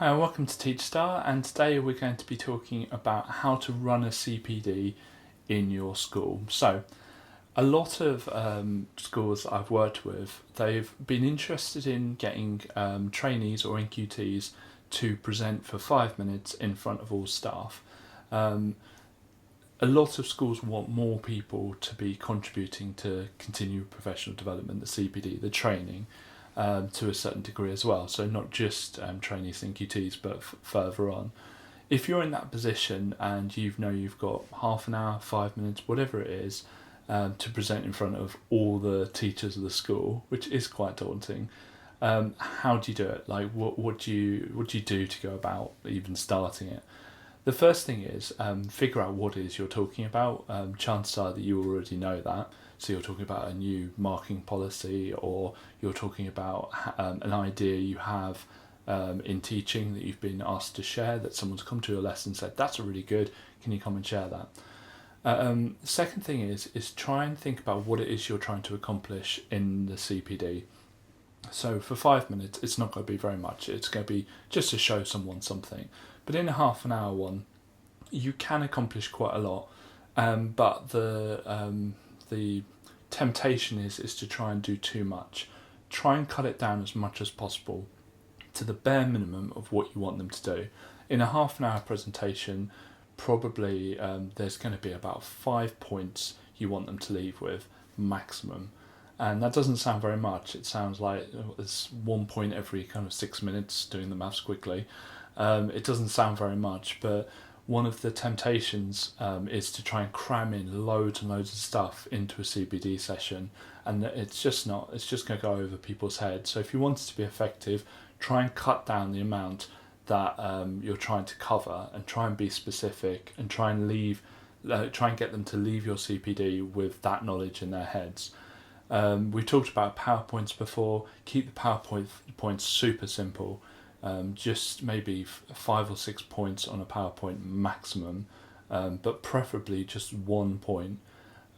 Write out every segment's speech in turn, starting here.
Hi, welcome to TeachStar, and today we're going to be talking about how to run a CPD in your school. So, a lot of schools I've worked with, they've been interested in getting trainees or NQTs to present for 5 minutes in front of all staff. A lot of schools want more people to be contributing to continued professional development, the CPD, the training, to a certain degree as well. So not just trainees and NQTs, but further on. If you're in that position and you've got half an hour, 5 minutes, whatever it is, to present in front of all the teachers of the school, which is quite daunting, how do you do it? Like, what do you do to go about even starting it? The first thing is figure out what it is you're talking about. Chances are that you already know that. So you're talking about a new marking policy, or you're talking about an idea you have in teaching that you've been asked to share, that someone's come to your lesson and said, that's a really good, can you come and share that? Second thing is try and think about what it is you're trying to accomplish in the CPD. So for 5 minutes, it's not going to be very much. It's going to be just to show someone something. But in a half an hour one, you can accomplish quite a lot. But the temptation is to try and do too much. Try and cut it down as much as possible to the bare minimum of what you want them to do. In a half an hour presentation, probably there's going to be about 5 points you want them to leave with, maximum. And that doesn't sound very much. It sounds like it's 1 point every kind of 6 minutes, doing the maths quickly. It doesn't sound very much, but one of the temptations is to try and cram in loads and loads of stuff into a CPD session, and it's just going to go over people's heads. So if you want it to be effective, try and cut down the amount that you're trying to cover, and try and be specific, and try and get them to leave your CPD with that knowledge in their heads. We talked about PowerPoints before. Keep the PowerPoint points super simple. Just maybe 5 or 6 points on a PowerPoint maximum, but preferably just 1 point.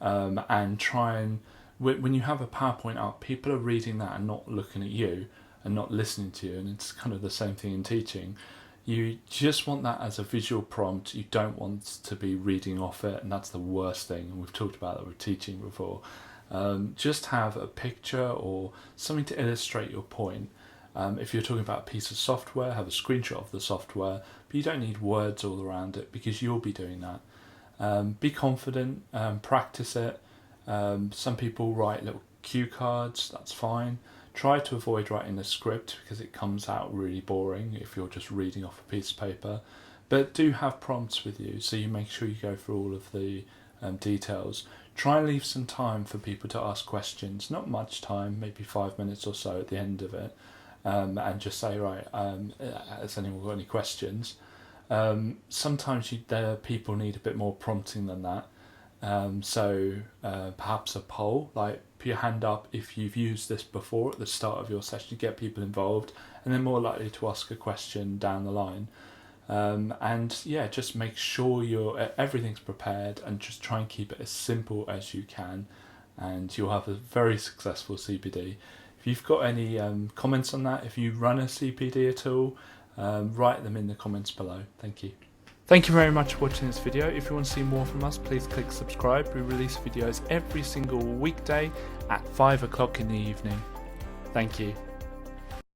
And try and, when you have a PowerPoint up, people are reading that and not looking at you and not listening to you, and it's kind of the same thing in teaching. You just want that as a visual prompt. You don't want to be reading off it, and that's the worst thing, and we've talked about that with teaching before. Just have a picture or something to illustrate your point. If you're talking about a piece of software, have a screenshot of the software, but you don't need words all around it because you'll be doing that. Be confident, practice it. Some people write little cue cards, that's fine. Try to avoid writing a script because it comes out really boring if you're just reading off a piece of paper. But do have prompts with you, so you make sure you go through all of the details. Try and leave some time for people to ask questions, not much time, maybe 5 minutes or so at the end of it, and just say, right, has anyone got any questions? Sometimes people need a bit more prompting than that, so perhaps a poll, like put your hand up if you've used this before at the start of your session, get people involved, and they're more likely to ask a question down the line. And yeah, just make sure everything's prepared, and just try and keep it as simple as you can, and you'll have a very successful CPD. If you've got any comments on that, if you run a CPD at all, write them in the comments below. Thank you. Thank you very much for watching this video. If you want to see more from us, please click subscribe. We release videos every single weekday at 5 o'clock in the evening. Thank you.